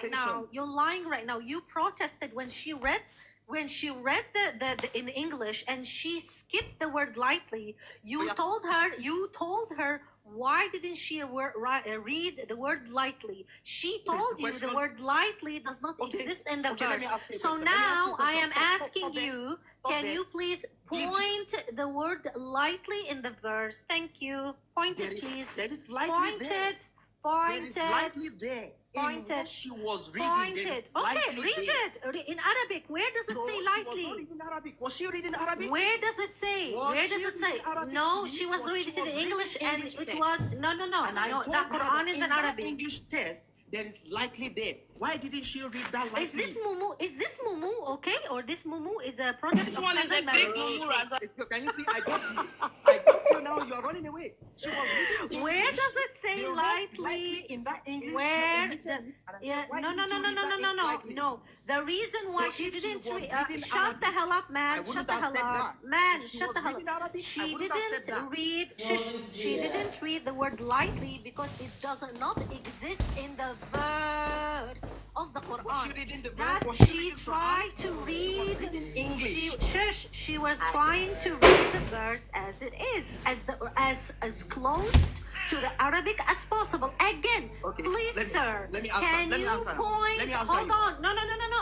right now. You're lying right now. You protested when she read the in English and she skipped the word lightly. You told her why didn't she read the word lightly? She told you the word lightly does not exist in the verse. So now I am asking you, can you please point the word lightly in the verse? Thank you. Point it, please. There is lightly Point there. it. Point there is lightly there. Point in it. What she was reading. Point it. Okay, read it. In Arabic, where does it say lightly? She was not reading Arabic. Was she reading Arabic? Where does it say? Where does it say? No, she was reading in English and it was... No. And I told The Quran is in Arabic. English test, there is likely there. Why didn't she read that lightly? Is this Mumu okay? Or this Mumu is a product This of one is a big Mumu, Razan. Can you see? I got you. I got you now. You are running away. She was reading English. Where does it say lightly? In that English. Where? No. The reason why she didn't read... shut the hell up, man. Shut the hell up. Man, shut the hell up. She didn't read the word lightly because it does not exist in the verse of the Quran. Was she reading the verse? That Was she tried to read English. She was trying to read the verse as it is, as close to the Arabic as possible. Again, please, sir. Let me answer. Can let me you answer. point? Let me answer Hold you. on. No.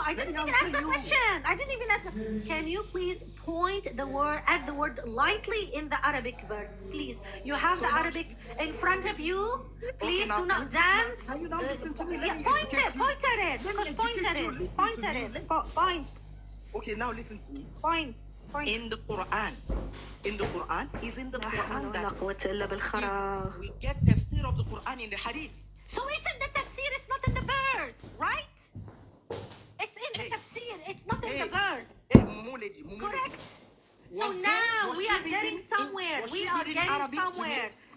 I didn't even ask the question. I didn't even ask. Can you please point the word at the word lightly in the Arabic verse, please? You have the Arabic in front of you. Please do not dance. Can you now listen to me? Point at it. Point. Okay, now listen to me. Point. In the Quran is in the Quran that we get tafsir of the Quran in the Hadith. So it's in the tafsir, it's not in the verse, right? It's in the tafsir, it's not in the verse. Correct. So now we are getting somewhere.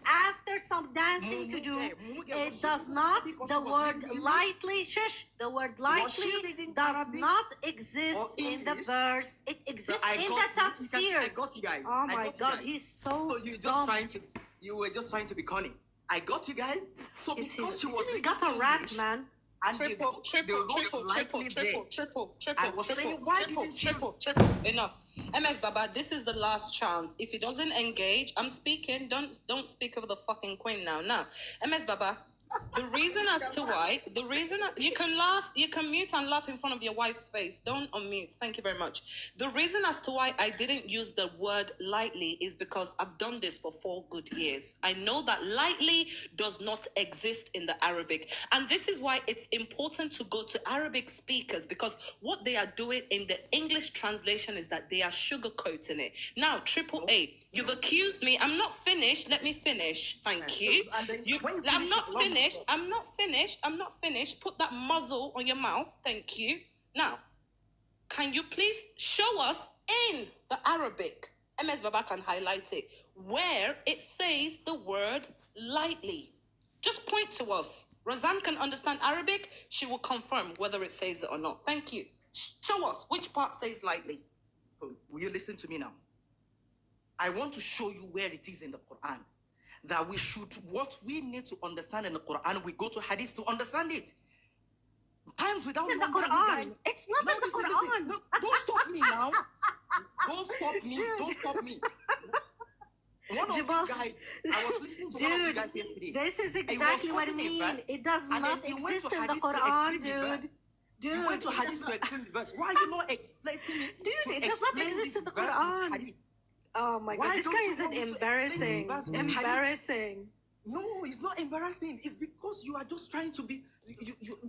After some dancing to do, it does not, the word lightly, the word lightly does not exist in the verse. It exists in the tafsir. I got you guys. Oh my God, he's so dumb. You were just trying to be cunning. I got you guys. So because she was reading got a rat, man. Triple. I was saying, why didn't you? Triple. Enough. MS Baba, this is the last chance. If he doesn't engage, I'm speaking. Don't speak over the fucking queen now. Now, MS Baba, the reason you can laugh, you can mute and laugh in front of your wife's face. Don't unmute. Thank you very much. The reason as to why I didn't use the word lightly is because I've done this for 4 good years. I know that lightly does not exist in the Arabic. And this is why it's important to go to Arabic speakers, because what they are doing in the English translation is that they are sugarcoating it. Now, AAA, you've accused me. I'm not finished. Let me finish. Thank you. I'm not finished. Put that muzzle on your mouth. Thank you. Now, can you please show us in the Arabic, MS Baba can highlight it, where it says the word lightly? Just point to us. Razan can understand Arabic. She will confirm whether it says it or not. Thank you. Show us which part says lightly. Will you listen to me now? I want to show you where it is in the Quran. That what we need to understand in the Quran, we go to Hadith to understand it. Times without in the Quran. It's not in the Quran. No, don't stop me now. Don't stop me. One of you guys, I was listening to one of you guys yesterday. This is exactly what I mean. It does not exist in the Quran, dude. You went to Hadith to explain the verse. Why are you not explaining it? Dude, it does not exist in the Quran. Oh my God, this guy isn't embarrassing. Embarrassing. No, it's not embarrassing. It's because you are just trying to be...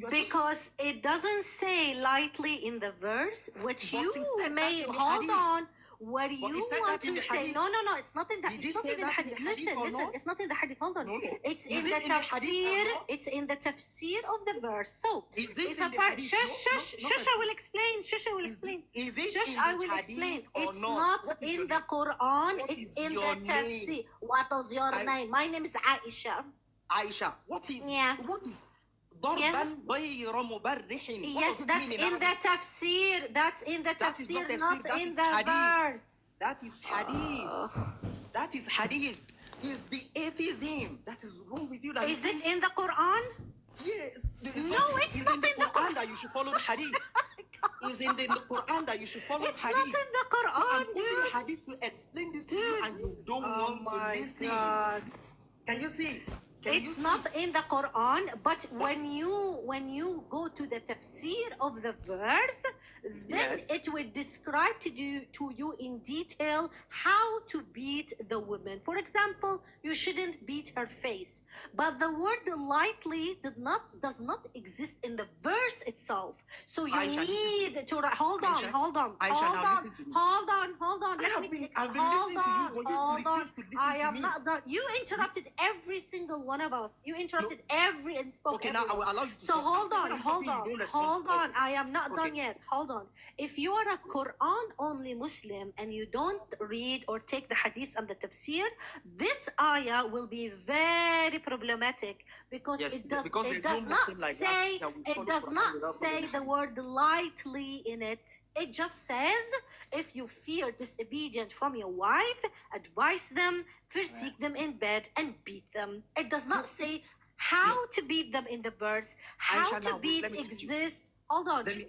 Because it doesn't say lightly in the verse, which you may... Hold on. What do you want to say? No, it's not in the Hadith. It's not in the Hadith. Listen, it's not in the Hadith. Hold on. It's in the tafsir. It's in the tafsir of the verse. So, if a part... Shush, I will explain. Shush, I will explain. It's not in the Quran. It's in the tafsir. What is your name? My name is Aisha. Aisha. What is... Yes, that's in the tafsir. That's in the tafsir, not in the verse. That is hadith. That is hadith. Is the atheism that is wrong with you? Is it in the Quran? Yes. No, it's not in the Quran. should follow the hadith. It's in the Quran that you should follow It's hadith. not in the Quran, I'm quoting dude. hadith to explain this to you, and you don't want to listen. God. Can you see? It's not in the Quran, but when you go to the tafsir of the verse, then it will describe to you in detail how to beat the woman. For example, you shouldn't beat her face, but the word lightly does not exist in the verse itself. So you Aisha, need to hold on. Aisha, Hold on. Let me fix. I've been listening to you, but you refuse to listen I to am me. not done. You interrupted every single one of us. You interrupted every and spoke. Okay, now I will allow you to So talk. hold When on, I'm hold talking, you on, don't respond hold to on. questions. I am not Okay. done yet. Hold on. If you are a Quran only Muslim and you don't read or take the hadith and the tafsir, this ayah will be very problematic because Yes, it does because it there's does no not Muslim like say that will it follow does Quran not without say following the word lightly in it. It just says if you fear disobedience from your wife, advise them, first seek them in bed and beat them. It does not say how to beat them in the verse. How Aisha, to now, beat let me teach you. exists. Hold on. Let me-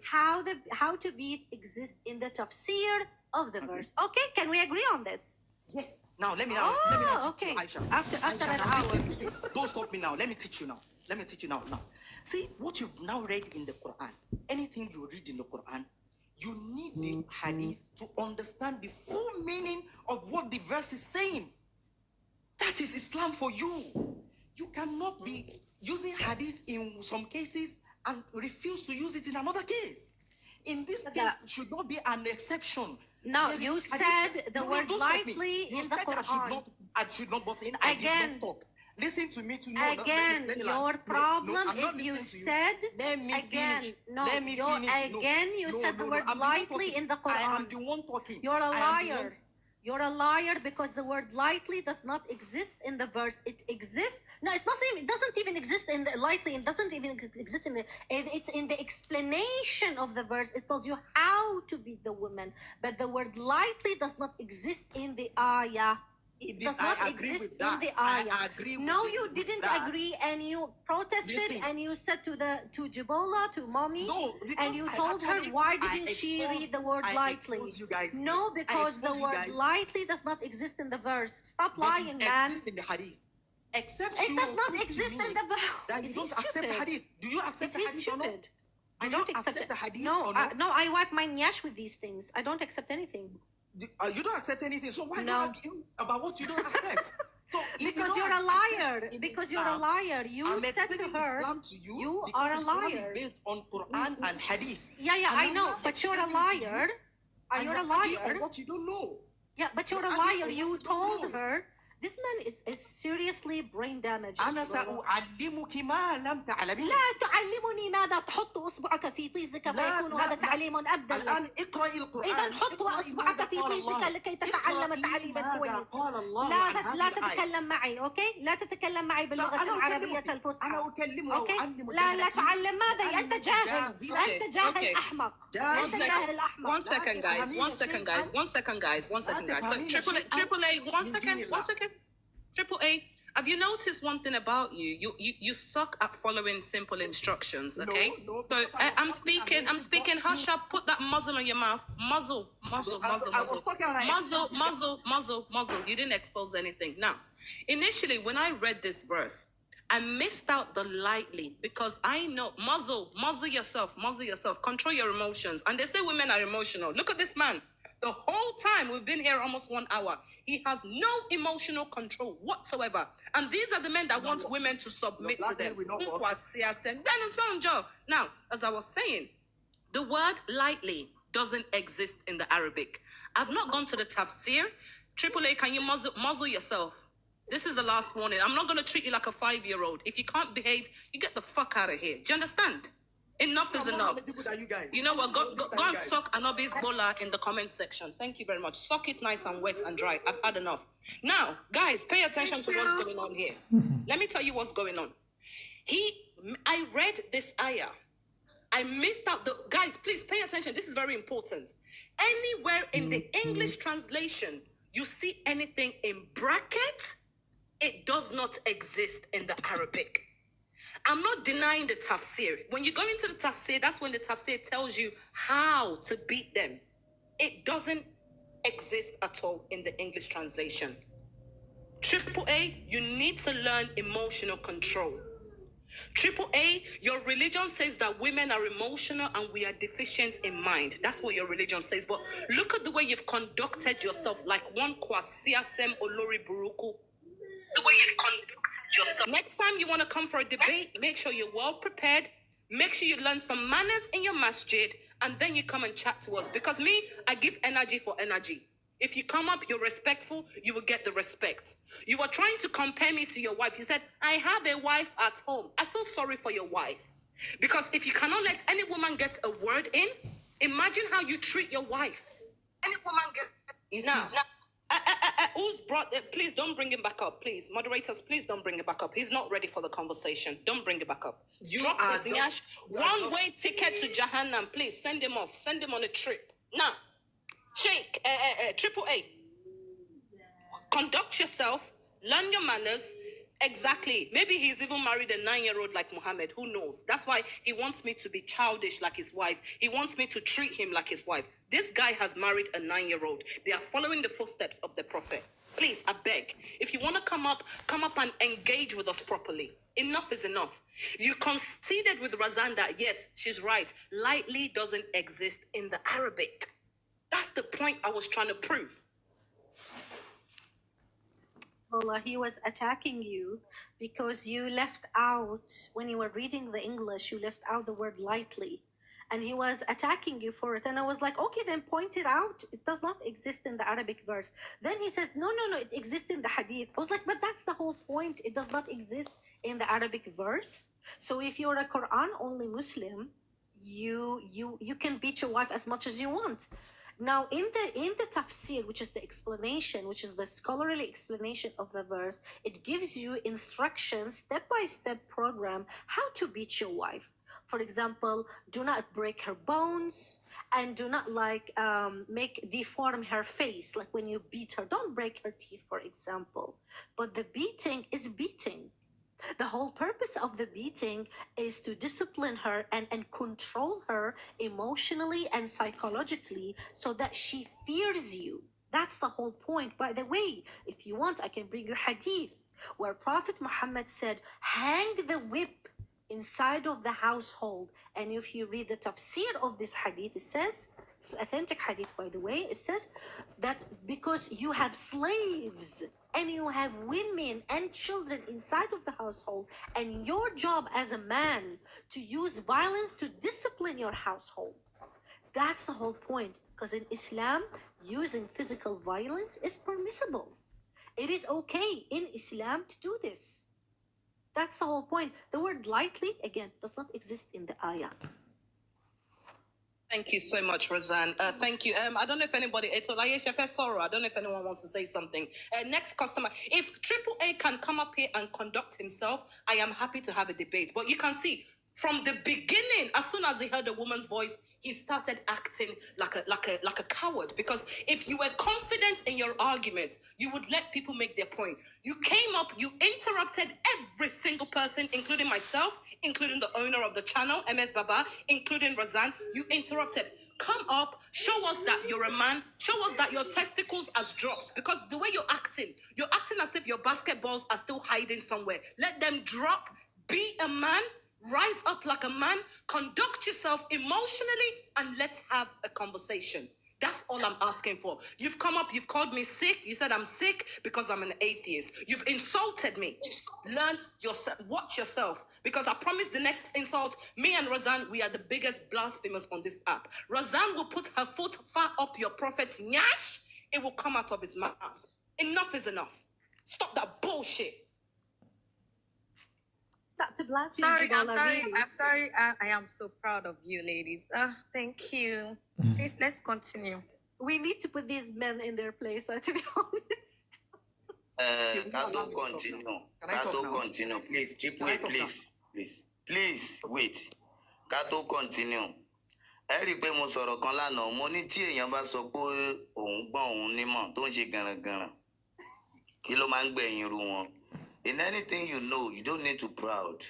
How to beat exists in the tafsir of the verse. Okay, can we agree on this? Yes. Now let me Oh, teach okay. you, Aisha. After Aisha, an now hour. listen. Don't stop me now. Let me teach you now. Now. See what you've now read in the Quran. Anything you read in the Quran, you need the hadith to understand the full meaning of what the verse is saying. That is Islam for you. You cannot be using hadith in some cases and refuse to use it in another case. In this case, should not be an exception. No, There is you hadith- said the No, word don't stop me. lightly You in the said Quran. I should not butt in. I Again. did not talk. Listen to me to know. Again, let me your land. problem I'm not is you listening to said Let me again. finish. No, Let me you're finish. No. again. You No, said the no, word I'm the one lightly talking. in the I am Quran. the one talking. You're a I am the liar. one- You're a liar because the word lightly does not exist in the verse. It exists. No, it doesn't even exist in the lightly. It doesn't even exist in the. It's in the explanation of the verse. It tells you how to beat the woman, but the word lightly does not exist in the ayah. It Does did- not I agree exist with in that. the ayah. I agree with No, it- you with didn't that. agree, and you protested, Listen. and you said to Jibola, to mommy, No, because and you I told her, actually- why I didn't she exposed- read the word I lightly? exposed you guys No, here. I because the exposed you word guys. lightly does not exist in the verse. Stop But lying, it man. exists in the hadith. Except It you does not put to exist me in the verse. that you Is he don't accept the stupid? hadith. Do you accept Is the he hadith or not? stupid? I Do don't you accept accept it. the hadith No, or not? no, I wipe my nyash with these things. I don't accept anything. You don't accept anything. So why No. you argue about what you don't accept? So if you Because don't you're a accept liar. in Because you're a Islam, liar. You I'm said to explaining her, Islam to you, you because are a Islam is liar. based on Quran and Hadith. Yeah, And I I'm know, not but you're a explaining to you, liar. and You're a arguing liar. on what you don't know. Yeah, but you're You're a arguing liar. on You what you don't told know. her this man is seriously brain damaged. أنا سأعلمك ما لم تعلمين. لا تعلمني ماذا تحط اصبعك في طيزك فيكون هذا تعليم ابدا الآن لك. اقرأي القرآن. اذا حط اصبعك في طيزك لكي تتعلم تعليما كويس. قال الله لا عن هذه لا الآية. تتكلم معي، اوكي؟ لا تتكلم معي باللغه العربيه الفصحى. أنا أكلمه اوكي؟ وأعلمه لا تعلم ماذا؟ انت جاهل. انت جاهل احمق. انت جاهل احمق. One second, guys. One second, guys. So triple A. One second. Triple A. Have you noticed one thing about you? You suck at following simple instructions. Okay. No, So because I was I'm talking, speaking. Hush up. Put that muzzle on your mouth. Muzzle. I was talking and I Muzzle. You didn't expose anything. Now, initially, when I read this verse, I missed out the lightly because I know muzzle yourself, control your emotions. And they say women are emotional. Look at this man. The whole time we've been here almost 1 hour, he has no emotional control whatsoever. And these are the men that want women to submit to them. Now, as I was saying, the word lightly doesn't exist in the Arabic. I've not gone to the tafsir. Triple A, can you muzzle yourself? This is the last warning. I'm not going to treat you like a 5-year-old. If you can't behave, you get the fuck out of here. Do you understand? Enough is enough. You know what? Go and suck Anobi's bola in the comment section. Thank you very much. Suck it nice and wet and dry. I've had enough. Now, guys, pay attention to what's going on here. Let me tell you what's going on. I read this ayah. I missed out guys, please pay attention. This is very important. Anywhere in the English translation, you see anything in bracket, it does not exist in the Arabic. I'm not denying the tafsir. When you go into the tafsir, that's when the tafsir tells you how to beat them. It doesn't exist at all in the English translation. Triple A, you need to learn emotional control. Triple A, your religion says that women are emotional and we are deficient in mind. That's what your religion says. But look at the way you've conducted yourself, like one Kwasiasem Olori Buruku. The way you've conducted yourself. Next time you want to come for a debate, make sure you're well prepared. Make sure you learn some manners in your masjid, and then you come and chat to us. Because me, I give energy for energy. If you come up, you're respectful, you will get the respect. You were trying to compare me to your wife. You said, I have a wife at home. I feel sorry for your wife. Because if you cannot let any woman get a word in, imagine how you treat your wife. Any woman get... Who's brought it? Please don't bring him back up. Please, moderators, please don't bring it back up. He's not ready for the conversation. Don't bring it back up. Drop his nyash. One-way ticket to Jahannam. Please send him off. Send him on a trip. Now, Sheik, Triple A, conduct yourself. Learn your manners. Exactly. Maybe he's even married a 9-year-old like Muhammad. Who knows? That's why he wants me to be childish like his wife. He wants me to treat him like his wife. This guy has married a 9-year-old. They are following the footsteps of the prophet. Please, I beg. If you want to come up and engage with us properly. Enough is enough. You conceded with Razan that, yes, she's right. Lightly doesn't exist in the Arabic. That's the point I was trying to prove. Allah, he was attacking you because you left out, when you were reading the English, you left out the word lightly. And he was attacking you for it. And I was like, okay, then point it out. It does not exist in the Arabic verse. Then he says, no, it exists in the Hadith. I was like, but that's the whole point. It does not exist in the Arabic verse. So if you're a Quran-only Muslim, you can beat your wife as much as you want. Now, in the tafsir, which is the explanation, which is the scholarly explanation of the verse, it gives you instructions, step-by-step program, how to beat your wife. For example, do not break her bones, and do not deform her face. Like when you beat her, don't break her teeth, for example. But the beating is beating. The whole purpose of the beating is to discipline her and control her emotionally and psychologically so that she fears you. That's the whole point. By the way, if you want, I can bring you hadith where Prophet Muhammad said, hang the whip inside of the household. And if you read the tafsir of this hadith, it says, it's authentic hadith, by the way, it says that because you have slaves and you have women and children inside of the household, and your job as a man to use violence to discipline your household. That's the whole point. Because in Islam, using physical violence is permissible. It is okay in Islam to do this. That's the whole point. The word lightly, again, does not exist in the ayah. Thank you so much, Razan. Thank you. I don't know if anybody, I don't know if anyone wants to say something. Next customer, if Triple A can come up here and conduct himself, I am happy to have a debate. But you can see from the beginning, as soon as he heard a woman's voice, he started acting like a coward. Because if you were confident in your argument, you would let people make their point. You came up, you interrupted every single person, including myself, including the owner of the channel, MS Baba, including Razan. You interrupted. Come up, show us that you're a man, show us that your testicles has dropped. Because the way you're acting as if your basketballs are still hiding somewhere. Let them drop, be a man, rise up like a man, conduct yourself emotionally, and let's have a conversation. That's all I'm asking for. You've come up, you've called me sick. You said I'm sick because I'm an atheist. You've insulted me. Learn yourself, watch yourself. Because I promise the next insult, me and Razan, we are the biggest blasphemers on this app. Razan will put her foot far up your prophet's nyash. It will come out of his mouth. Enough is enough. Stop that bullshit. I'm sorry. I am so proud of you, ladies. Thank you. Please, let's continue. We need to put these men in their place, to be honest. Don't continue. Don't continue. Please, keep wait, please, wait. Don't continue. Ẹ pé mo sọ̀rọ̀ kan lánàá, mo ní tí èèyàn bá sọ pé òun gbọ́n òun nímọ̀ tó ń ṣe gànràngànràn. Kí ló máa ń gbẹ̀yìn irú wọn? In anything you know, you don't need to proud.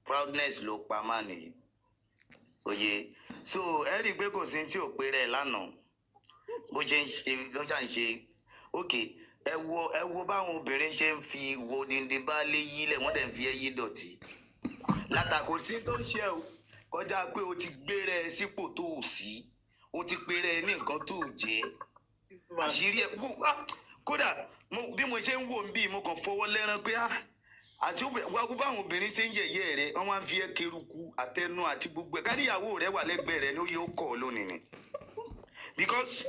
proudness ló pa má nìyí. Oye, so ẹ rí i pé kò sí tí ò pé rẹ̀ lánàá bó ṣe ń ṣe ló ṣà ń ṣe. Okay, ẹ wo báwọn obìnrin ṣe ń fi wo dìndín bá lé yílẹ̀ wọ́n dẹ̀ ń fi ẹyí dọ̀tí. Látàkó sí tó ń ṣe o kọjá pé o ti gbéra ẹ sípò tó o sí o ti pèrè ẹ ní nǹkan tó o jẹ àṣírí ẹ kódà bí mo ṣe ń wò ń bí mo kàn fọwọ́ lẹ́rán pé àti wákú báwọn obìnrin ṣe ń yẹ̀yẹ́ rẹ wọ́n máa ń fi ẹ́ keruku àtẹnu àti gbogbo ẹ̀ káníyàwó rẹ wà lẹ́gbẹ̀ẹ́ rẹ ní ó yẹ ó kọ̀ ọ́ lónìí ni because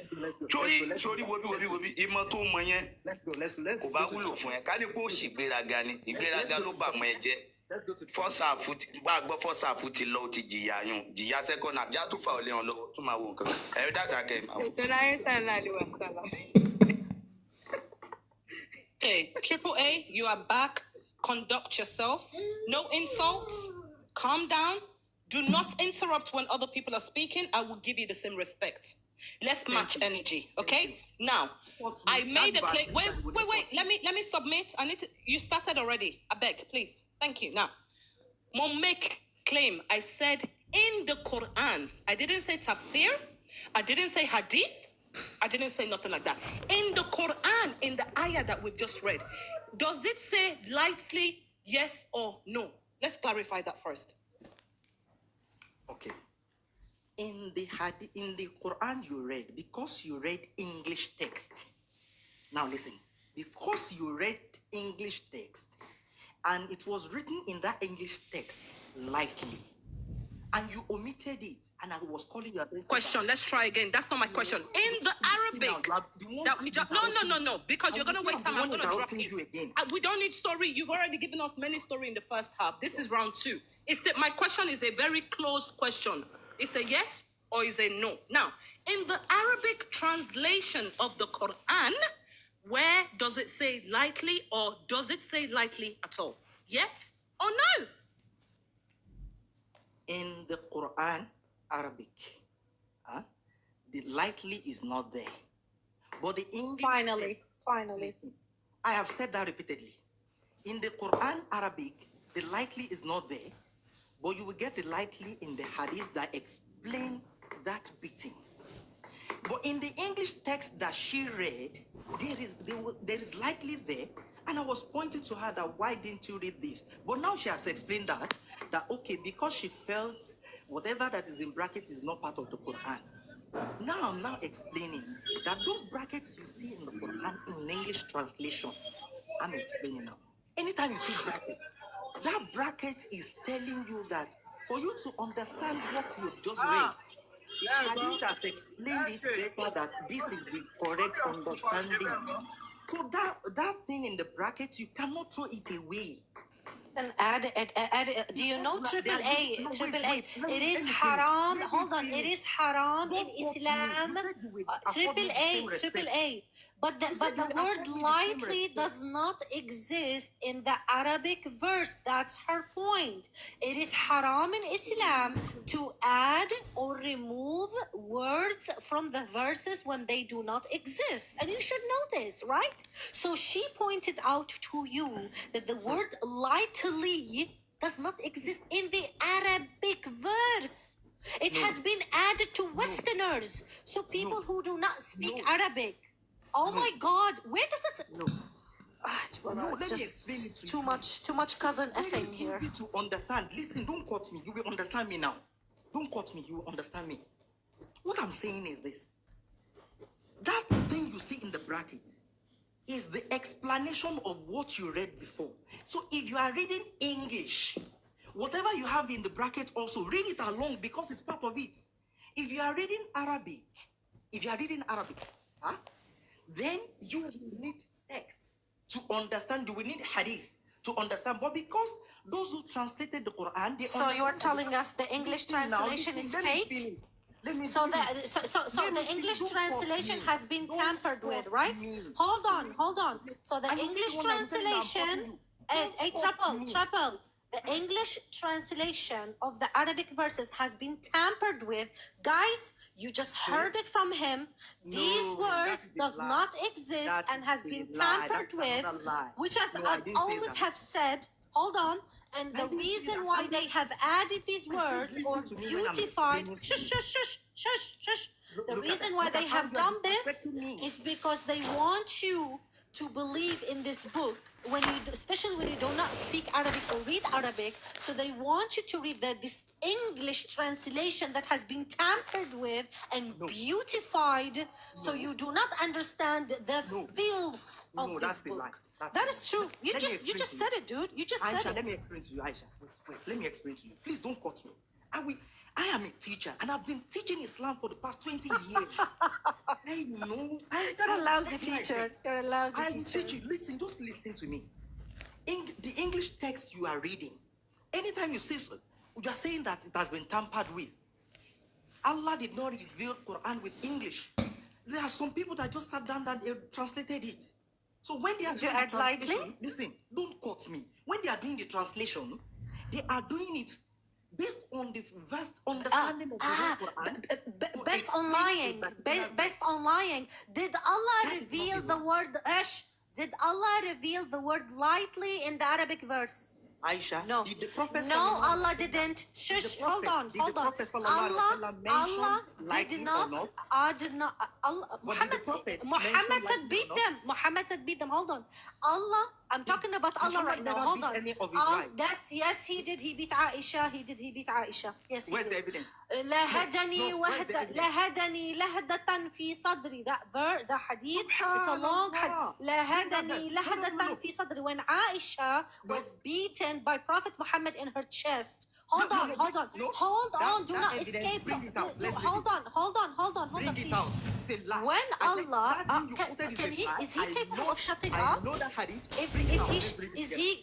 sórí wobi ìmọ̀ tó mọ yẹn kò bá wúlò fún ẹ ká ní kó sì gbéraga ni ìgbéraga ló bà mọ́ ẹ jẹ́ fọ́sàfù bá a gbọ́ fọ́sàfù ti lọ ti jìyà yún jìyà second half já tó fà ọ́ lé wọn lọ́wọ́ tún máa wo nǹkan ẹ̀rí dàgbà kẹ́ ẹ̀ máa wò. Okay, Triple A, you are back. Conduct yourself. No insults. Calm down. Do not interrupt when other people are speaking. I will give you the same respect. Let's match energy, okay? Now, I made a claim. Wait. Let me submit. You started already. I beg, please. Thank you. Now, Mo make claim. I said in the Quran. I didn't say tafsir. I didn't say hadith. I didn't say nothing like that. In the Quran, in the ayah that we've just read, does it say lightly yes or no? Let's clarify that first. Okay. In the Quran you read, because you read English text. Now listen, because you read English text, and it was written in that English text likely, and you omitted it, and I was calling your attention. Question. Let's try again. That's not my question. In the Arabic, no, because you're gonna waste time. I'm gonna drop you again. We don't need story. You've already given us many story in the first half. This is round 2. My question is a very closed question. It's a yes or is a no. Now, in the Arabic translation of the Quran, where does it say lightly or does it say lightly at all? Yes or no? In the Quran, Arabic, the lightly is not there. But the English... Finally. I have said that repeatedly. In the Quran, Arabic, the lightly is not there. But you will get the lightly in the hadith that explain that beating. But in the English text that she read, there is lightly there. And I was pointing to her that why didn't you read this? But now she has explained that okay, because she felt whatever that is in brackets is not part of the Quran. Now I'm explaining that those brackets you see in the Quran in English translation, I'm explaining now. Anytime you see bracket, that bracket is telling you that for you to understand what you just read, Hadith has explained it better that this is the correct understanding. So that thing in the bracket, you cannot throw it away. And add it. Do you know triple A? It is haram. Hold on. It is haram in Islam. Triple A. But the word lightly does not exist in the Arabic verse. That's her point. It is haram in Islam to add or remove words from the verses when they do not exist. And you should know this, right? So she pointed out to you that the word lightly does not exist in the Arabic verse. It has been added to Westerners. So people who do not speak Arabic. Oh my God! Where does this? No. It's just too much cousin effing here. You need to understand. Listen, don't quote me. You will understand me now. Don't quote me. You will understand me. What I'm saying is this: that thing you see in the bracket is the explanation of what you read before. So if you are reading English, whatever you have in the bracket, also read it along because it's part of it. If you are reading Arabic, then you need text to understand. You will need hadith to understand. But because those who translated the Quran, so you are telling us the English translation is fake? So the English translation has been tampered with, right? Hold on. So the English translation, triple. The English translation of the Arabic verses has been tampered with. Guys, you just heard it from him. These words does not exist and has been tampered with, which as I always have said, hold on, And the reason why they have added these words or beautified, shush. The reason why they have done this is because they want you to believe in this book, especially when you do not speak Arabic or read Arabic. So they want you to read this English translation that has been tampered with and beautified, so you do not understand the filth of this book. That is true. You just said it, dude. You just said it. Let me explain to you, Aisha. Wait. Let me explain to you. Please don't cut me. I am a teacher, and I've been teaching Islam for the past 20 years. I know. You're a lousy teacher. You're a lousy teacher. I'm teaching. Listen, just listen to me. The English text you are reading, anytime you say so, you are saying that it has been tampered with. Allah did not reveal Quran with English. There are some people that just sat down and translated it. So when they are doing the translation, listen, don't cut me. When they are doing the translation, they are doing it based on the vast understanding of the Quran. Based on lying. Did Allah reveal the word ash? Did Allah reveal the word lightly in the Arabic verse? Aisha, no. Did the Prophet Allah didn't. Shush, hold on. Allah did not. Muhammad said beat them. Muhammad said beat them. Hold on. Allah, I'm talking about Allah right now. Hold on. Yes, he did. He beat Aisha. He beat Aisha. Yes, he Where's did. the evidence? لهدني لهدة في صدري. The hadith, it's a long hadith. لهدني لهدة في صدري. When Aisha was beaten by Prophet Muhammad in her chest. Hold on. Do not escape. Hold on. Bring it out. When Allah, is he capable of shutting up? I know that hadith.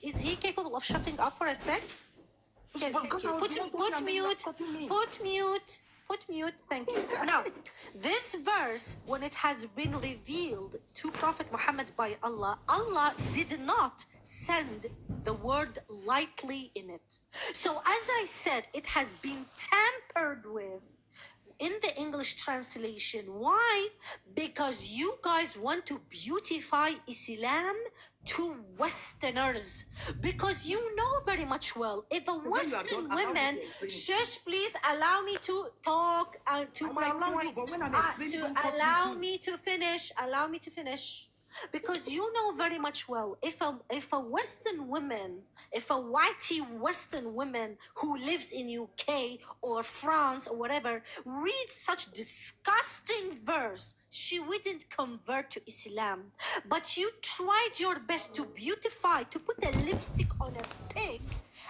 Is he capable of shutting up for a sec? Put mute. Thank you. Now, this verse, when it has been revealed to Prophet Muhammad by Allah, Allah did not send the word lightly in it. So as I said, it has been tampered with in the English translation. Why? Because you guys want to beautify Islam to Westerners. Because you know very much well, if a Western woman, shush, please allow me to talk to my point. Allow me to finish. Because you know very much well, if a Western woman, if a whitey Western woman who lives in UK or France or whatever reads such disgusting verse, she wouldn't convert to Islam. But you tried your best to beautify, to put a lipstick on a pig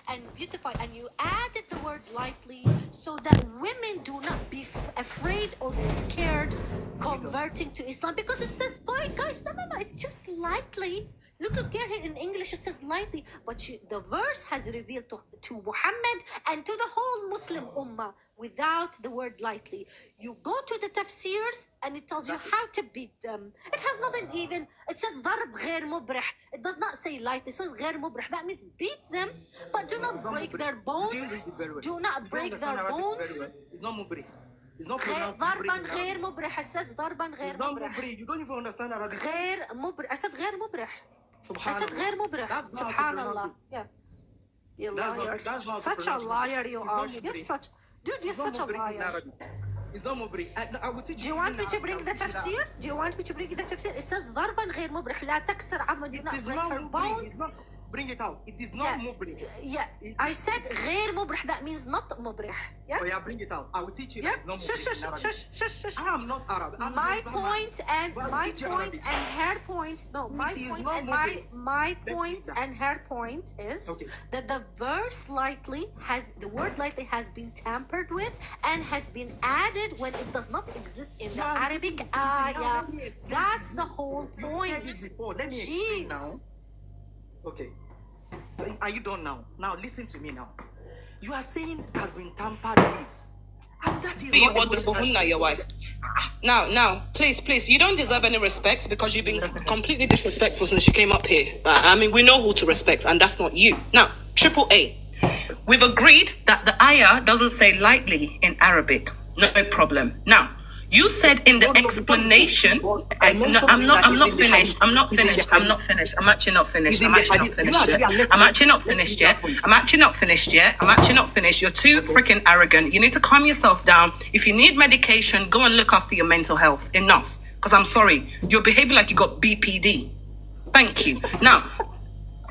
and beautify, and you added the word lightly so that women do not be afraid or scared converting to Islam, because it says, guys, no, it's just lightly. Look here in English, it says lightly, but the verse has revealed to Muhammad and to the whole Muslim Ummah without the word lightly. You go to the tafsirs and it tells you how to beat them. It has nothing even, it says ضرب غير مبرح. It does not say light, it says غير مبرح. That means beat them, but do not break their bones. Do not break their bones. It's not mubrih. It's not ضربا غير مبرح. It says ضربا غير مبرح. You don't even understand Arabic. غير مبرح. I said غير مبرح. I said غير مبرح. Subhanallah. Yeah. You liar. Such a liar you are. You're such a liar. It's not mubrih. I will teach you. Do you want me to bring the tafsir? It says ضربا غير مبرح. لا تكسر عظما. Do not break her bones. Bring it out. It is not mubrih. Yeah. I said غير مبرح. That means not مبرح. Yeah. Oh yeah, bring it out. I will teach you that it's not mubrih. Shush. I am not Arab. My point and her point. No, my point and her point is that the verse the word lightly has been tampered with and has been added when it does not exist in the Arabic ayah. That's the whole point. Let me explain now. Okay. Are you done now? Now listen to me now. You are saying it has been tampered with. And that is not your wife. Now, please, you don't deserve any respect because you've been completely disrespectful since you came up here. I mean, we know who to respect, and that's not you. Now, AAA. We've agreed that the ayah doesn't say lightly in Arabic. No problem. Now, You said in the explanation. I'm not finished. I'm actually not finished yet. You're too freaking arrogant. You need to calm yourself down. If you need medication, go and look after your mental health. Enough. Because I'm sorry, you're behaving like you got BPD. Thank you. Now,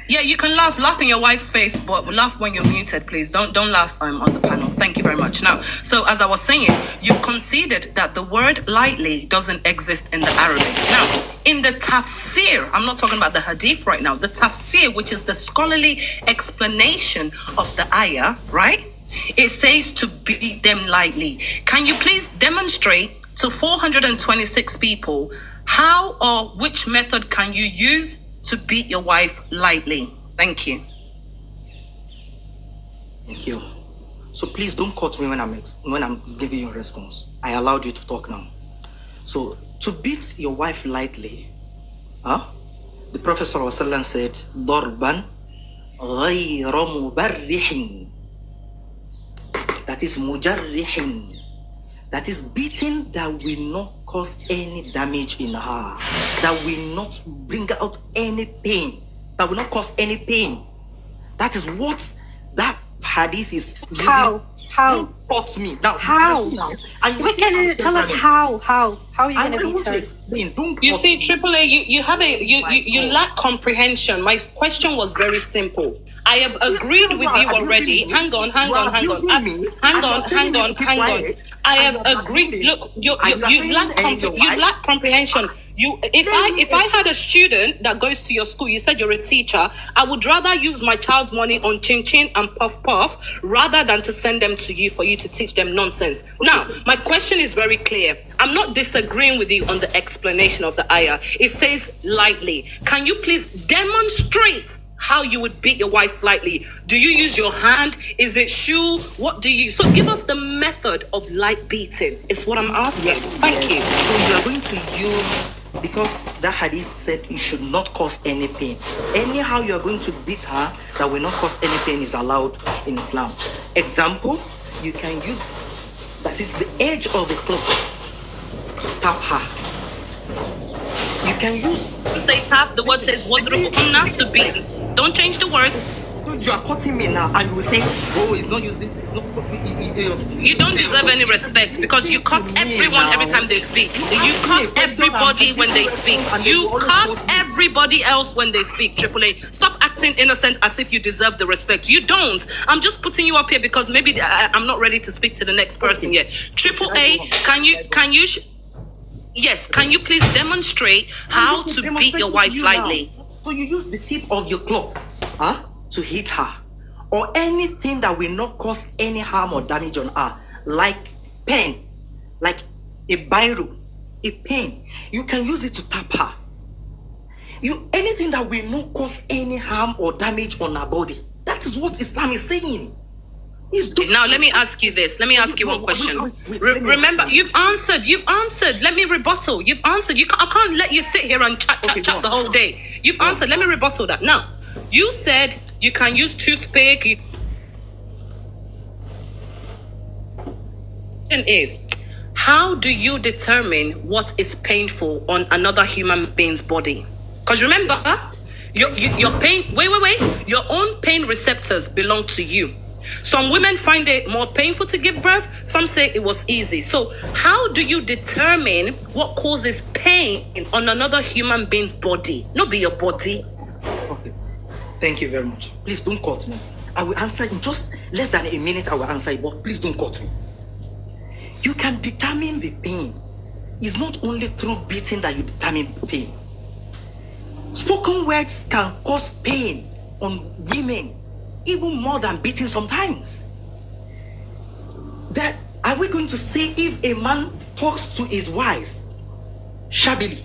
yeah, you can laugh in your wife's face, but laugh when you're muted, please. Don't laugh on the panel. Thank you very much. Now, so as I was saying, you've conceded that the word lightly doesn't exist in the Arabic. Now, in the tafsir, I'm not talking about the hadith right now, the tafsir, which is the scholarly explanation of the ayah, right? It says to beat them lightly. Can you please demonstrate to 426 people how or which method can you use to beat your wife lightly? Thank you. Thank you. So please don't cut me when I'm giving you a response. I allowed you to talk now. So to beat your wife lightly, the Prophet ﷺ said, "Darban ghayra mubarrihin." That is mujarrihin. That is beating that will not cause any damage in her, that will not bring out any pain, that will not cause any pain. That is what that hadith is using. How? Taught me. Now, how? Can you tell us how? How are you going to beat her? You see, AAA, you lack comprehension. My question was very simple. I have agreed with you already. Hang on. I have agreed. Look, you lack comprehension. If I had a student that goes to your school, you said you're a teacher, I would rather use my child's money on chin chin and puff puff rather than to send them to you for you to teach them nonsense. Now, my question is very clear. I'm not disagreeing with you on the explanation of the ayah. It says lightly. Can you please demonstrate how you would beat your wife lightly? Do you use your hand? Is it shoe? What do you use? So give us the method of light beating. Is what I'm asking. Thank you. So you are going to use, because the hadith said you should not cause any pain. Anyhow you are going to beat her that will not cause any pain is allowed in Islam. Example, you can use, that is the edge of the cloth to tap her. You can use. Say tap, the word says wadrubuhunna, to beat. Don't change the words. You are cutting me now, and you will say, "Oh, he's not using." You don't deserve any respect because you cut everyone every time they speak. You cut everybody when they speak. You cut everybody else when they speak. AAA, stop acting innocent as if you deserve the respect. You don't. I'm just putting you up here because maybe I'm not ready to speak to the next person yet. AAA, can you? Yes, can you please demonstrate how to beat your wife lightly? So you use the tip of your cloth, to hit her, or anything that will not cause any harm or damage on her, like pen, like a biro, a pen. You can use it to tap her. Anything that will not cause any harm or damage on her body. That is what Islam is saying. Now let me ask you this. Let me ask you one question. Remember, you've answered. Let me rebuttal. You've answered. I can't let you sit here and chat the whole day. You've answered. Let me rebuttal that. Now, you said you can use toothpick. Is how do you determine what is painful on another human being's body? Because remember, your pain. Wait. Your own pain receptors belong to you. Some women find it more painful to give birth. Some say it was easy. So how do you determine what causes pain on another human being's body? Not be your body. Okay. Thank you very much. Please don't cut me. I will answer in just less than a minute. I will answer you, but please don't cut me. You can determine the pain. It's not only through beating that you determine pain. Spoken words can cause pain on women, even more than beating sometimes. That are we going to say if a man talks to his wife shabbily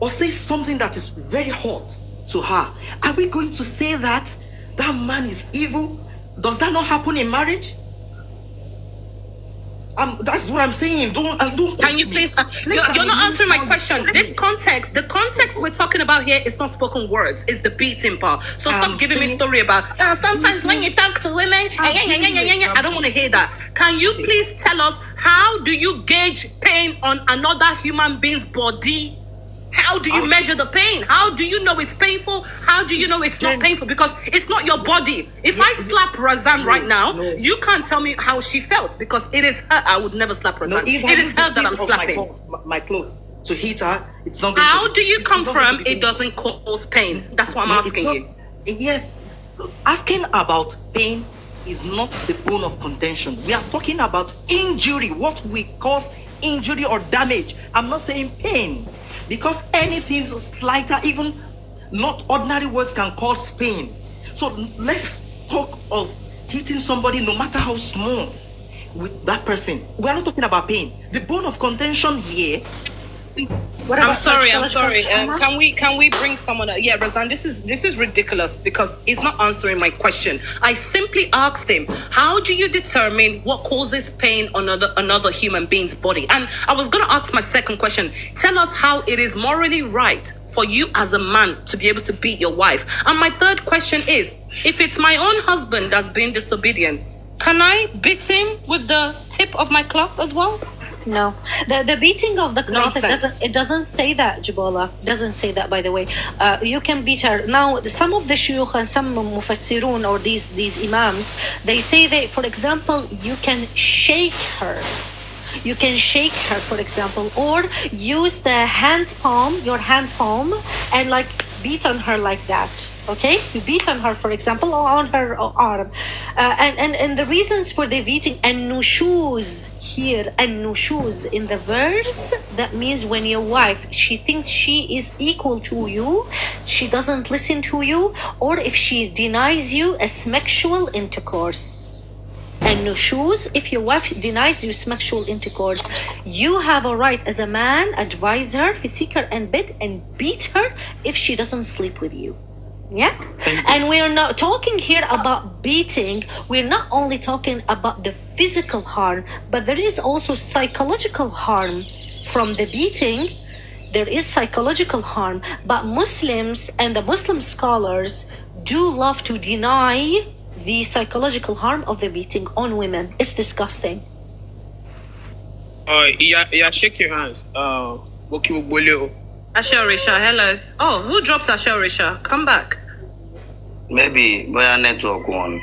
or says something that is very hot to her, are we going to say that that man is evil? Does that not happen in marriage? That's what I'm saying. Don't. Can you please? You're not answering my question. The context we're talking about here is not spoken words. It's the beating part. So stop giving me story about. Sometimes when you talk to women, I don't want to hear that. Can you please tell us how do you gauge pain on another human being's body? How do you measure the pain? How do you know it's painful? How do you know it's not painful? Because it's not your body. If I slap Razan right now, you can't tell me how she felt because it is her. I would never slap Razan. It is her that I'm slapping. My clothes to hit her, it's not going How do you confirm it doesn't cause pain? That's what I'm asking you. Yes. Asking about pain is not the bone of contention. We are talking about injury, what we cause injury or damage. I'm not saying pain. Because anything slighter, even not ordinary words, can cause pain. So let's talk of hitting somebody, no matter how small, with that person. We are not talking about pain. The bone of contention here. I'm sorry. Can we bring someone? Yeah, Razan, this is ridiculous because he's not answering my question. I simply asked him, how do you determine what causes pain on another human being's body? And I was gonna ask my second question. Tell us how it is morally right for you as a man to be able to beat your wife. And my third question is, if it's my own husband that's being disobedient, can I beat him with the tip of my cloth as well? No, the beating of the cloth, it doesn't say that, Jibola. Doesn't say that, by the way. You can beat her. Now, some of the shuyukh and some mufassirun or these imams, they say that, for example, you can shake her. You can shake her, for example, or use the your hand palm, and like beat on her like that. Okay, you beat on her, for example, or on her arm, and the reasons for the beating and nushuz here and nushuz in the verse, that means when your wife, she thinks she is equal to you, she doesn't listen to you, or if she denies you a sexual intercourse. And nushuz, if your wife denies you sexual intercourse, you have a right as a man, advise her, seek her in bed and beat her if she doesn't sleep with you. Yeah? And we're not talking here about beating. We're not only talking about the physical harm, but there is also psychological harm from the beating. There is psychological harm, but Muslims and the Muslim scholars do love to deny the psychological harm of the beating on women. It's disgusting. Yeah, shake your hands. Ashel Risha, hello. Oh, who dropped Ashel Risha? Come back. Maybe by network one.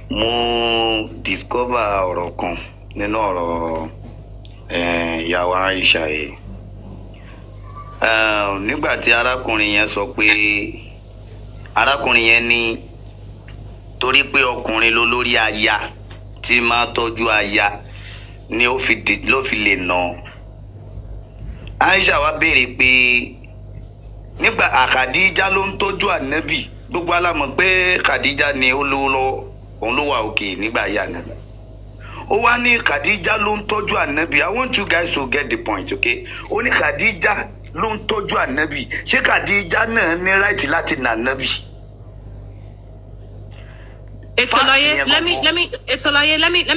Mo discover ọ̀rọ̀ kan nínú ọ̀rọ̀ ìyàwó Aisha yìí. Nígbà tí arákùnrin yẹn sọ pé arákùnrin yẹn ní torí pé ọkùnrin ló lórí aya tí máa tọ́jú aya ni ló fi lè nà. Aisha wá béèrè pé nígbà Khadija ló ń tọ́jú Ànábì, gbogbo alámọ̀ pé Khadija ni ó lówó lọ́wọ́, òun ló wà òkè nígbà yà Ànábì. Ó wá ní Khadija ló ń tọ́jú Ànábì. I want you guys to get the point, okay? Ó ní Khadija ló ń tọ́jú Ànábì. Ṣé Khadija náà ní right láti nà Ànábì? Let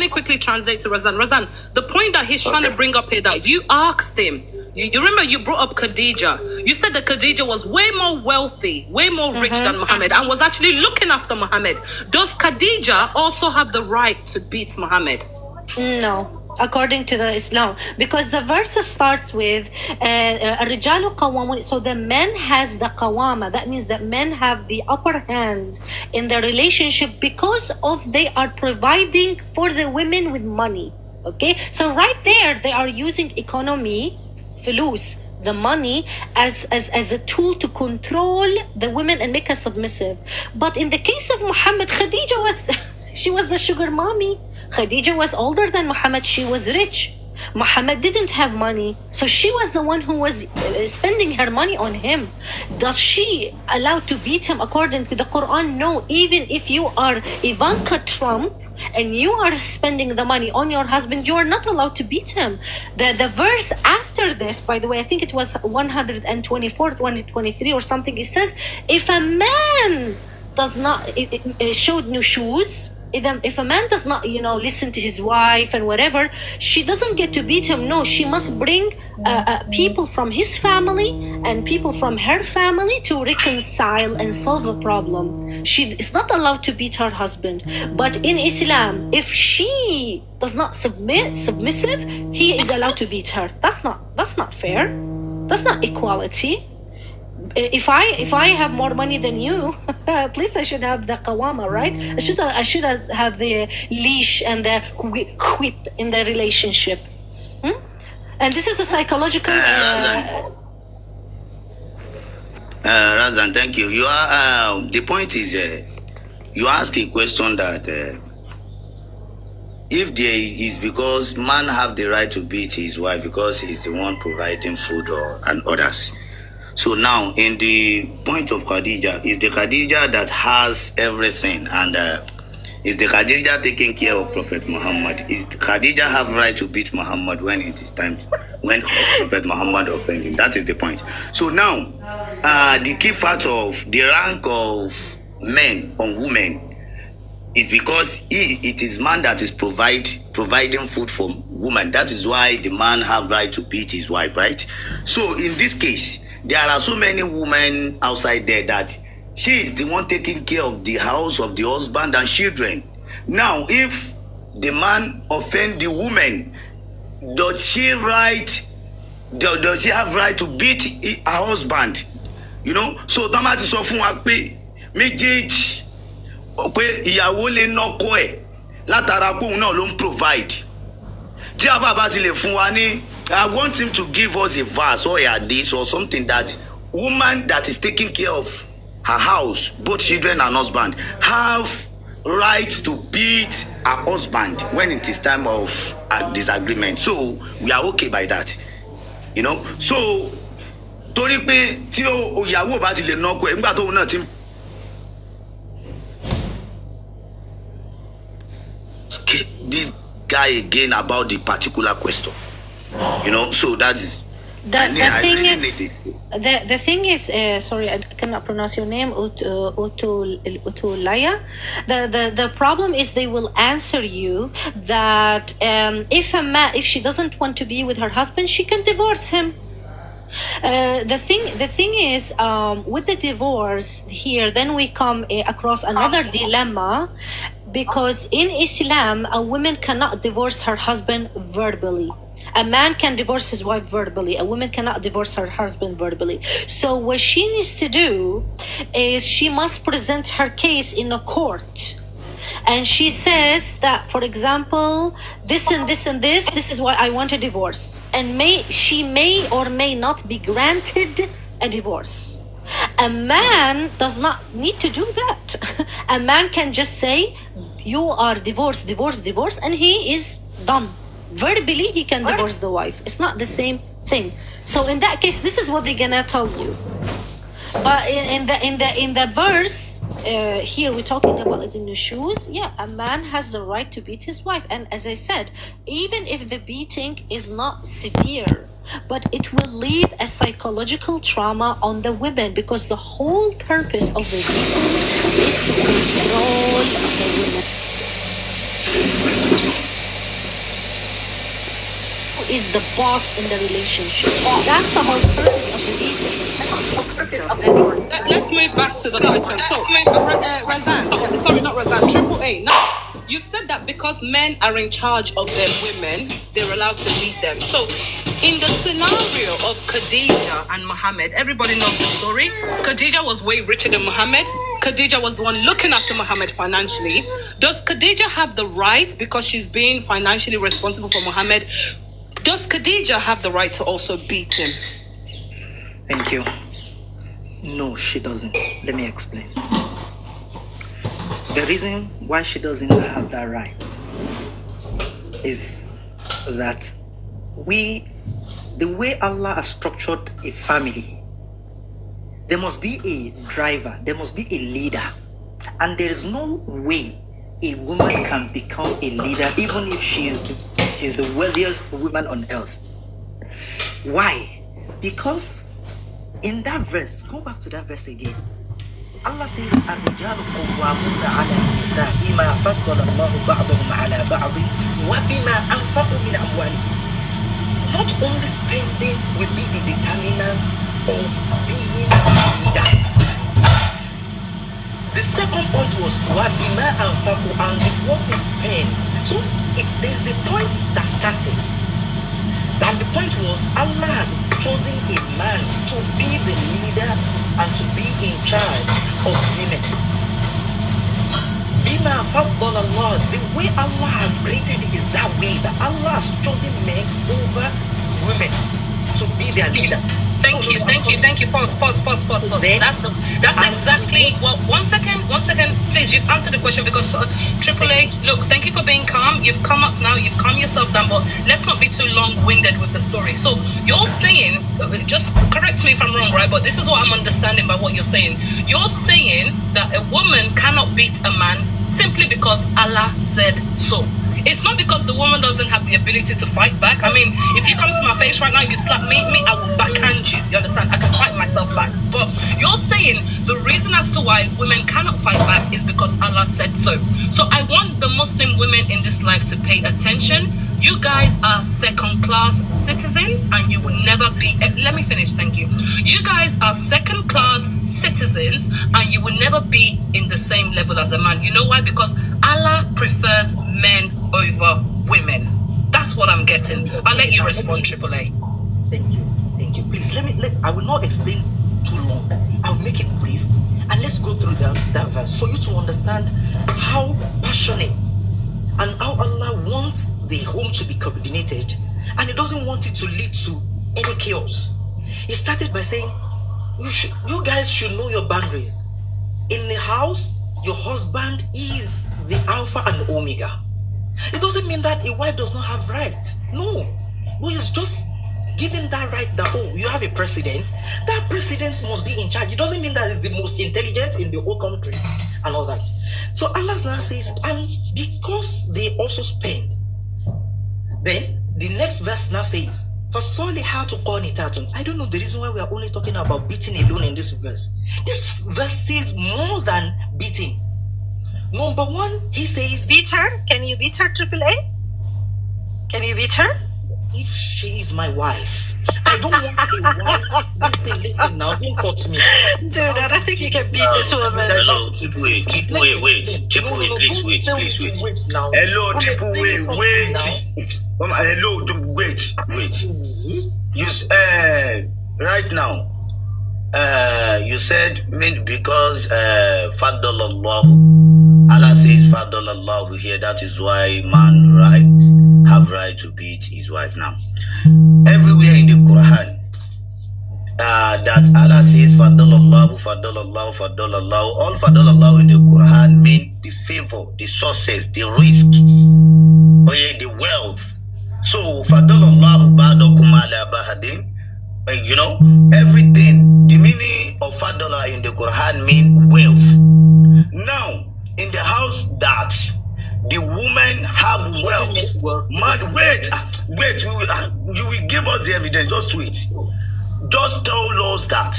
me quickly translate to Razan. Razan, the point that he's trying to bring up here, that you asked him, you remember you brought up Khadija. You said that Khadija was way more wealthy, way more rich than Muhammad, and was actually looking after Muhammad. Does Khadija also have the right to beat Muhammad? No, according to the Islam, because the verse starts with الرجال قوامون, so the men has the qawama. That means that men have the upper hand in the relationship because of they are providing for the women with money. Okay, so right there they are using economy, fulus, the money, as a tool to control the women and make her submissive. But in the case of Muhammad, Khadija was she was the sugar mommy. Khadija was older than Muhammad. She was rich. Muhammad didn't have money, so she was the one who was spending her money on him. Does she allowed to beat him according to the Quran? No. Even if you are Ivanka Trump and you are spending the money on your husband, you are not allowed to beat him. The verse after this, by the way, I think it was 124, 123 or something, it says, if a man does not showed nushuz, if a man does not, listen to his wife and whatever, she doesn't get to beat him. No, she must bring people from his family and people from her family to reconcile and solve the problem. She is not allowed to beat her husband. But in Islam, if she does not submissive, he is allowed to beat her. That's not fair. That's not equality. If I have more money than you, at least I should have the qawama, right? I should have the leash and the whip in the relationship. And this is a psychological. Razan, thank you. You are the point is you ask a question that if there is, because man have the right to beat his wife because he's the one providing food and others. So now, in the point of Khadija, is the Khadija that has everything, and is the Khadija taking care of Prophet Muhammad? Is Khadija have right to beat Muhammad when it is time, when Prophet Muhammad offend him? That is the point. So now, the key factor of the rank of men on women is because it is man that is providing food for woman. That is why the man have right to beat his wife, right? So in this case, there are so many women outside there that she is the one taking care of the house, of the husband and children. Now, if the man offend the woman, does she have right to beat her husband? So Tamati sọ fún wa pé méjèèjì pé ìyàwó lè nọkọ ẹ̀ látara pé òun náà ló ń provide. Tí a bá ti lè fún wa ní, I want him to give us a verse or a hadith or something that woman that is taking care of her house, both children and husband, have right to beat her husband when it is time of disagreement. So we are okay by that, So torí pé tí ìyàwó bá ti lè nọkọ ẹ̀ nígbà tóun náà ti this guy again about the particular question, so that is the thing is sorry, I cannot pronounce your name, Utulaya. The problem is they will answer you that if she doesn't want to be with her husband, she can divorce him. The thing is, with the divorce here, then we come across another dilemma, because in Islam, a woman cannot divorce her husband verbally. A man can divorce his wife verbally. A woman cannot divorce her husband verbally. So what she needs to do is she must present her case in a court. And she says that, for example, this and this and this is why I want a divorce. And she may or may not be granted a divorce. A man does not need to do that. A man can just say, you are divorced, and he is done. Verbally, he can divorce the wife. It's not the same thing. So in that case, this is what they're gonna tell you. But in the verse here, we're talking about it in the shoes. Yeah, a man has the right to beat his wife, and as I said, even if the beating is not severe, but it will leave a psychological trauma on the women, because the whole purpose of the beating is to control the women. Is the boss in the relationship. That's the whole purpose of the beating. Let's move back to the doctrine. So, Razan, sorry, not Razan, Triple A. Now, you've said that because men are in charge of their women, they're allowed to beat them. So, in the scenario of Khadija and Muhammad, everybody knows the story. Khadija was way richer than Muhammad. Khadija was the one looking after Muhammad financially. Does Khadija have the right, because she's being financially responsible for Muhammad, does Khadija have the right to also beat him? Thank you. No, she doesn't. Let me explain. The reason why she doesn't have that right is that the way Allah has structured a family, there must be a driver, there must be a leader, and there is no way a woman can become a leader even if she is the wealthiest woman on earth. Why? Because in that verse, go back to that verse again. Allah says, الرجال قوامون على النساء بما فضل الله بعضهم على بعض وبما أنفقوا من أموالهم. Not only spending will be the determinant of being a leader. The second point was وبما أنفقوا, and what they spend. So if there's a point that started, and the point was Allah has chosen a man to be the leader and to be in charge of women. Bima faddala Allah, the way Allah has created it is that way, that Allah has chosen men over women to be their leader. Thank you. Pause. Then, That's exactly what. One second, please. You've answered the question because AAA. Look, thank you for being calm. You've come up now. You've calmed yourself down. But let's not be too long-winded with the story. So you're saying, just correct me if I'm wrong, right? But this is what I'm understanding by what you're saying. You're saying that a woman cannot beat a man simply because Allah said so. It's not because the woman doesn't have the ability to fight back. I mean, if you come to my face right now, you slap me, I will backhand you. You understand? I can fight myself back. But you're saying the reason as to why women cannot fight back is because Allah said so. So I want the Muslim women in this life to pay attention. You guys are second-class citizens and you will never be... Let me finish, thank you. You guys are second-class citizens and you will never be in the same level as a man. You know why? Because Allah prefers men over women. That's what I'm getting. I'll let you respond, AAA. Thank you. Please, I will not explain too long. I'll make it brief. And let's go through that verse for you to understand how passionate and how Allah wants the home to be coordinated, and He doesn't want it to lead to any chaos. He started by saying, you guys should know your boundaries. In the house, your husband is the Alpha and Omega. It doesn't mean that a wife does not have rights. No. But it's just giving that right that, you have a president. That president must be in charge. It doesn't mean that he's the most intelligent in the whole country and all that. So Allah now says, and because they also spend, then the next verse now says, فَالصَّالِحَاتُ قَانِتَاتٌ. I don't know the reason why we are only talking about beating alone in this verse. This verse says more than beating. Number one, he says... Beat her? Can you beat her, AAA? Can you beat her? If she is my wife, I don't want a wife. Listen now, don't cut me. Dude, I don't think you can beat this woman. Hello, Triple-A, wait. Triple-A, please wait. Hello, Triple-A, wait. Hello, wait. You right now, you said because Allah says Fadlallahu here, that is why man have right to beat his wife. Now everywhere in the Quran that Allah says Fadlallahu, all Fadlallahu in the Quran mean the favor, the success, the risk, the wealth. So Fadlallahu ba'dakum ala ba'din, everything, the meaning of Fadlallah in the Quran mean wealth. Now in the house that the women have wealth, man, wait, you will give us the evidence. Just wait. Just tell us that.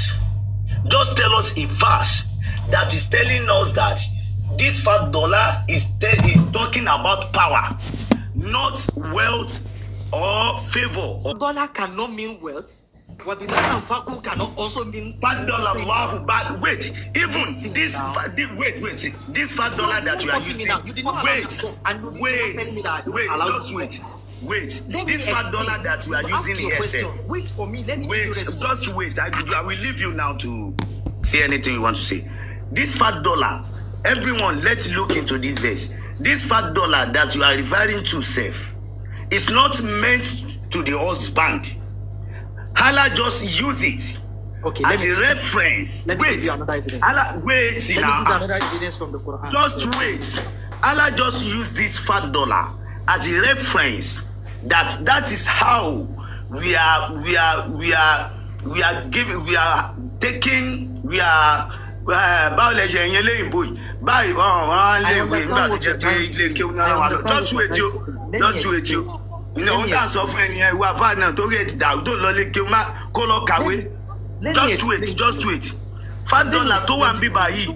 Just tell us a verse that is telling us that this $5 is talking about power, not wealth or favor. Dollar cannot mean wealth. Wabima and Faku cannot also mean $5. But wait, even this $5 that you are using. Wait. This $5 that we are using here. Wait for me. Let me just wait. I will leave you now to say anything you want to say. This $5, everyone, let's look into this verse. This $5 that you are referring to, safe, is not meant to the husband. Allah just use it as a reference. Let me give you another evidence. Allah, wait Let me give you another evidence from the Quran. Just wait. Allah just use this $5 as a reference. That is how we are taking. Just wait you. You know, that's often we have had now to get down. Don't let you call up away. Just wait. $5 tó wà níbí báyìí.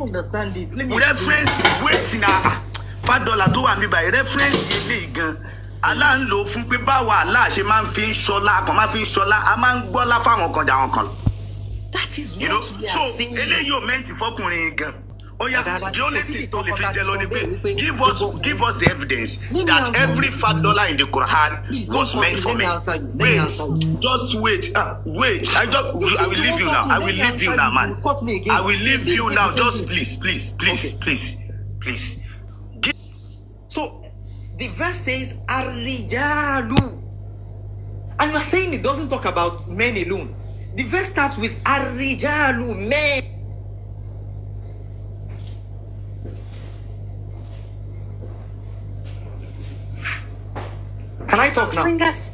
Reference wait na $5 tó wà níbí báyìí reference eléyìí gan. Allah ń lò fún pé báwo Allah ṣe máa ń fi ń ṣọlá, kan máa fi ń ṣọlá, a máa ń gbọ́lá fáwọn kan jà wọn kan. That is what you know, we are so saying. eléyìí ò mẹ́ǹtì fọkùnrin gan. Oh yeah, the only thing to live in Jeloni, give us the evidence that every $5 in the Quran was meant for me. Wait, just wait, wait. I will leave you now. I will leave you now, man. I will leave you now. Just please. So the verse says Ar-Rijalu, and you are saying it doesn't talk about men alone. The verse starts with Ar-Rijalu, men. Can I talk now?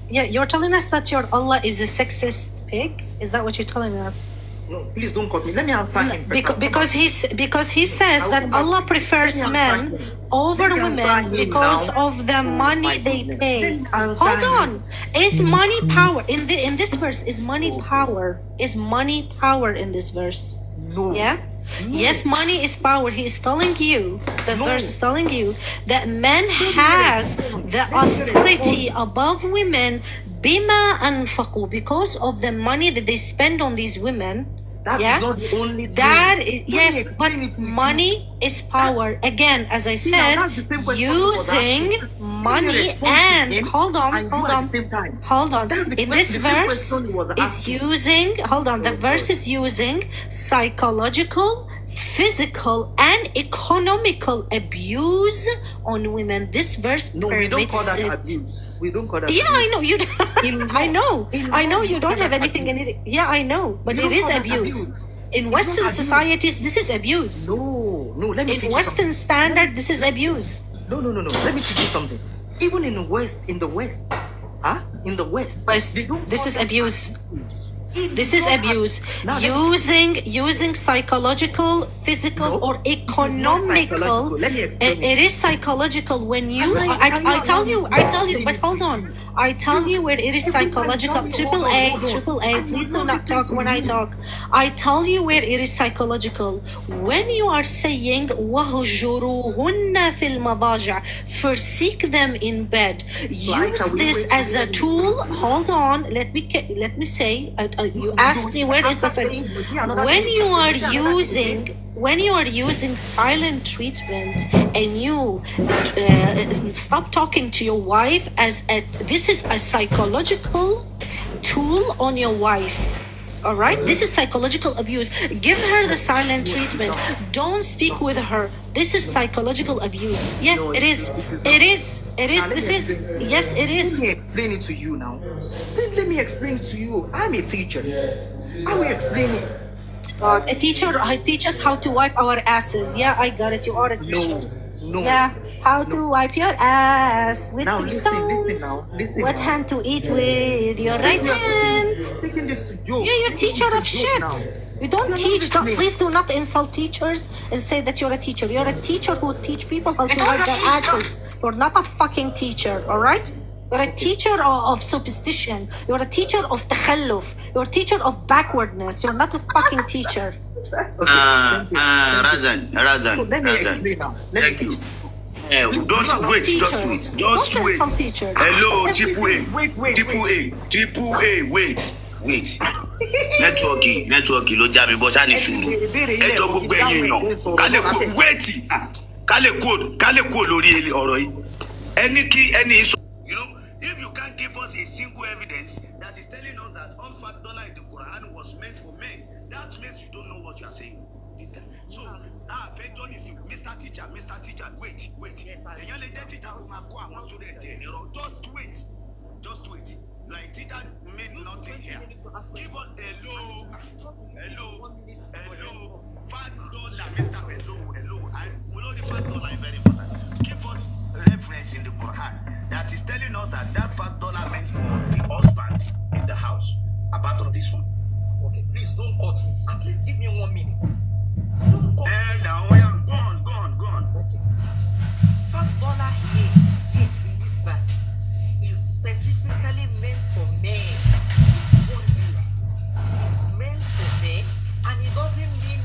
You're telling us that your Allah is a sexist pig? Is that what you're telling us? No, please don't cut me. Let me answer him first. Because he says that Allah prefers men over women because of the money they pay. Hold on. Is money power in this verse? Is money power? Is money power in this verse? No. Yeah. Yes, money is power. He is telling you, the verse is telling you that men has the authority above women bima anfaqu, because of the money that they spend on these women. That is not the only thing. That is, yes, but money is power. Again, as I said, using money and hold on. In this verse is using, the verse is using psychological, physical, and economical abuse on women. This verse permits it. We don't call that yeah, abuse. I know you. I know you don't have anything. Yeah, I know, but it is abuse. In Western societies, this is abuse. No. Let me teach you in Western standard, this is abuse. No. Let me teach you something. Even in the West, this is abuse. This is abuse. Using psychological, physical, or economical. It is psychological when you. I tell you. But hold on. I tell you where it is psychological. AAA. Please do not talk when I talk. I tell you where it is psychological. When you are saying وَهُجُرُوهُنَّ فِي الْمَضَاجِعِ, forsake them in bed. Use this as a tool. Hold on. Let me say. You asked me where is this. When you are using silent treatment and you stop talking to your wife this is a psychological tool on your wife. All right, this is psychological abuse. Give her the silent treatment. Don't speak with her. This is psychological abuse. Yeah, it is. Yes, it is. Let me explain it to you now. Let me explain it to you. I'm a teacher. I will explain it. A teacher teaches how to wipe our asses. Yeah, I got it. You are a teacher. No. Yeah, how to wipe your ass with now, 3 listen stones. Listen what now. hand to eat with your right hand. Taking this to joke. Yeah, you're teacher of shit. You don't teach. Please do not insult teachers and say that you're a teacher. You're a teacher who teach people how to wipe their asses. You're not a fucking teacher, all right? You're a teacher of superstition. You're a teacher of takhalluf. You're a teacher of backwardness. You're not a fucking teacher. Razan. Let me explain now. Thank you. Don't wait. Just wait. Hello, Triple A. Wait. Network ló já mi bọ́ sáà ní sùúrù. Ẹjọ́ gbogbo ẹ̀yin èèyàn. Kálẹ̀ kú lórí ọ̀rọ̀ yìí. Ẹni sọ. You know, if you can't give us a single evidence that is telling us that all $5 in the Quran was meant for men, that means you don't know what you are saying. This guy. So, John is Mr. Teacher, wait. Èèyàn lè jẹ́ teacher kó máa kó àwọn students ẹ̀ nírọ̀. Just wait. Like teacher made nothing here. Give us hello. $5, Mr. Hello. We know the $5 is very important. Give us reference in the Quran that is telling us that $5 meant for the husband in the house. Apart from this one. Okay, please don't cut me. At least give me 1 minute. Don't cut me. Now, go on. Okay. $5 here in this verse is specifically meant for men. This one here is meant for men, and it doesn't mean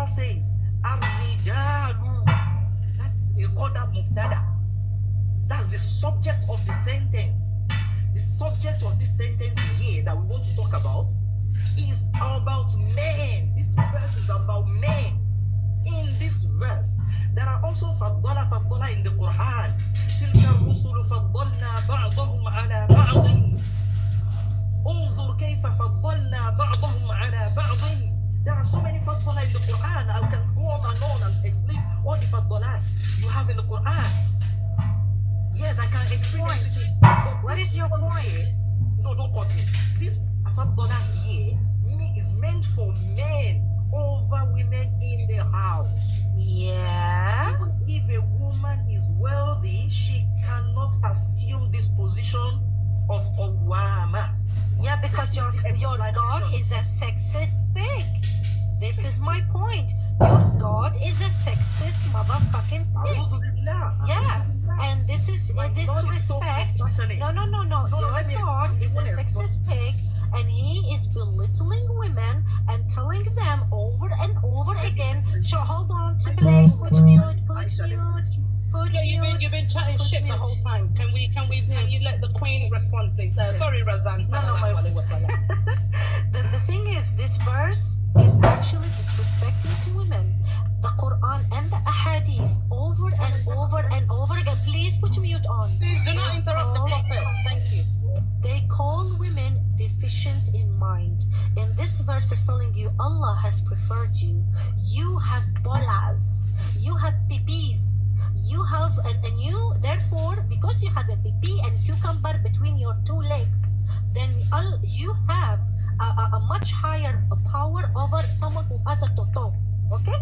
Allah says, Ar-rijalu. That's a qadar mubtada. That's the subject of the sentence. The subject of this sentence here that we want to talk about is about men. This verse is about men. In this verse, there are also faddala in the Quran. تلك الرسل فضلنا بعضهم على بعض. انظر كيف فضلنا بعضهم على بعض. There are so many faddala in the Quran. I can go on and on and explain all the faddalat you have in the Quran. Yes, I can explain everything. What is your point? No, don't cut me. This faddala here is meant for men over women in the house. Yeah. Even if a woman is wealthy, she cannot assume this position of qawwama. Yeah, because your God is a sexist pig. This is my point. Your God is a sexist motherfucking pig. Yeah. And this is a disrespect. No. Your God is a sexist pig, and he is belittling women and telling them over and over again. So hold on to play. Put mute. You've been chatting shit the whole time. Can you let the Queen respond, please? Sorry, Razan. The thing is, this verse is actually disrespecting to women. The Quran and the Hadith over and over again. Please put mute on. Please do not interrupt the prophets. Thank you. They call women deficient in mind. And this verse is telling you Allah has preferred you. You have bolas. You have pipis. You have, and you, therefore, because you have a pipi and cucumber between your two legs, then you have a much higher power over someone who has a toto. Okay?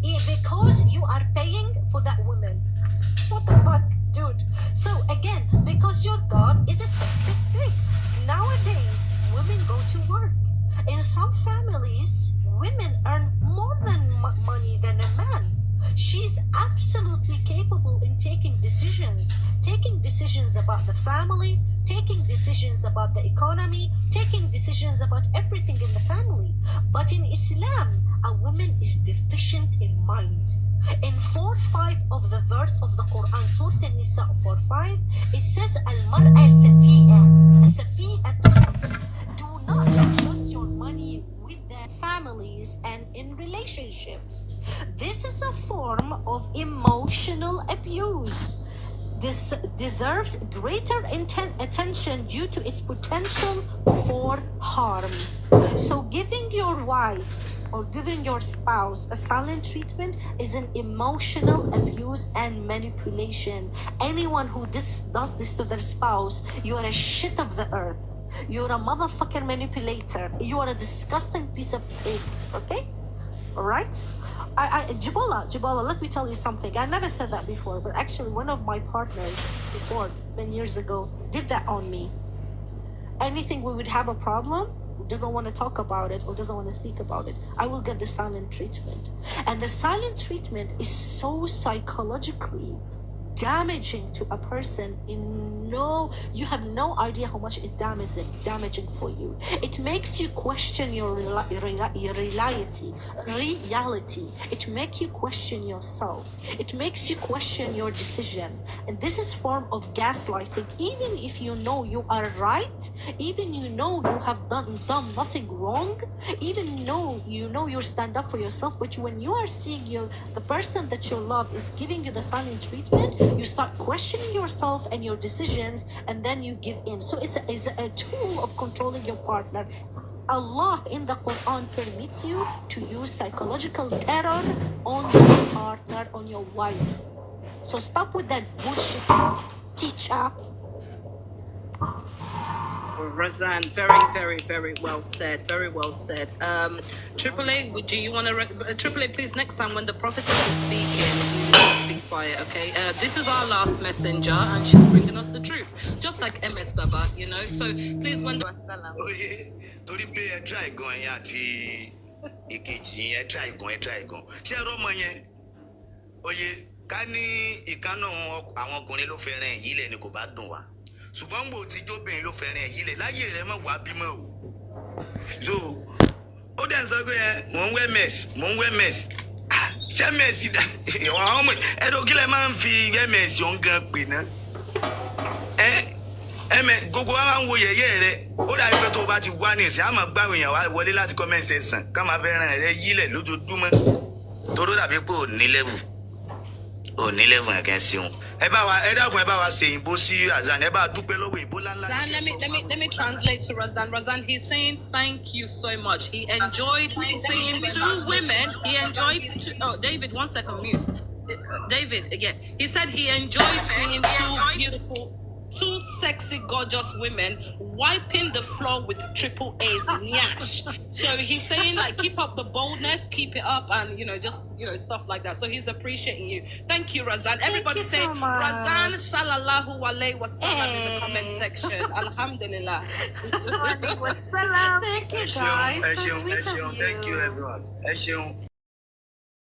Because you are paying for that woman. What the fuck, dude? So again, because your God is a sexist pig. Nowadays, women go to work. In some families, women earn more than money than a man. She's absolutely capable in taking decisions about the family, taking decisions about the economy, taking decisions about everything in the family. But in Islam, a woman is deficient in mind. In 4:5 of the verse of the Quran, Surah An-Nisa 4:5, it says, Al-mar'a safiha. Do not entrust your money with their families and in relationships. This is a form of emotional abuse. This deserves greater attention due to its potential for harm. So giving your wife or giving your spouse a silent treatment is an emotional abuse and manipulation. Anyone who does this to their spouse, you are a shit of the earth. You're a motherfucking manipulator. You are a disgusting piece of pig, okay? All right? Jibala, let me tell you something. I never said that before, but actually one of my partners before, many years ago, did that on me. Anything we would have a problem, doesn't want to talk about it or doesn't want to speak about it, I will get the silent treatment. And the silent treatment is so psychologically damaging to a person. You have no idea how much it's damaging for you. It makes you question your reality. It makes you question yourself. It makes you question your decision. And this is form of gaslighting. Even if you know you are right, even you know you have done nothing wrong, even you know you stand up for yourself, but when you are seeing the person that you love is giving you the silent treatment, you start questioning yourself and your decisions, and then you give in. So it's a tool of controlling your partner. Allah in the Quran permits you to use psychological terror on your partner, on your wife. So stop with that bullshit, teacher. Razan, very, very, very well said. Very well said. Triple A, do you want to... Triple A, please, next time when the prophetess is speaking, you need to be quiet, okay? This is our last messenger, and she's bringing us the truth. Just like MS Baba, you know? So, please, when the... Torí pé ẹ try gan yẹn àti ìkejì yẹn try gan. Ṣé ẹ rọ́mọ yẹn? Oye, ká ní ìkànnà àwọn ọkùnrin ló fẹ́ràn èyí lẹ̀ ni kò bá dùn wá. Ṣùgbọ́n gbò tí jóbìnrin ló fẹ́ràn èyí lẹ̀ láyé rẹ̀ má wá bímọ o. So, ó dẹ̀ ń sọ pé mò ń wẹ́ mess. ṣé mẹ́sì àwọn ọmọ ẹ̀dọ́ kí lẹ máa ń fi mẹ́sì ọ̀ngàn pè náà gbogbo wa máa ń wo yẹ̀yẹ́ rẹ ó dàbí pé tó o bá ti wá ní ìsìn àmọ́ gbàgbé èèyàn wá wọlé láti comment section ká máa fẹ́ ràn rẹ yílẹ̀ lójoojúmọ́ toró dàbí pé ò ní level ẹ̀kẹ́ sí wọn ẹ dákun ẹ bá wa ṣe ìbò sí Razan ẹ bá dúpẹ́ lọ́wọ́ ìbò ńláńlá. Let me translate to Razan. Razan, he's saying thank you so much. He enjoyed seeing two women. He enjoyed David, 1 second, mute. David, again. He said he enjoyed seeing two sexy, gorgeous women wiping the floor with triple A's. Nyash. So he's saying, like, keep up the boldness, keep it up, and, just, stuff like that. So he's appreciating you. Thank you, Razan. Everybody say, so Razan, sallallahu alayhi wa sallam in the comment section. Alhamdulillah. Thank you, guys. So sweet of you. Thank you, everyone.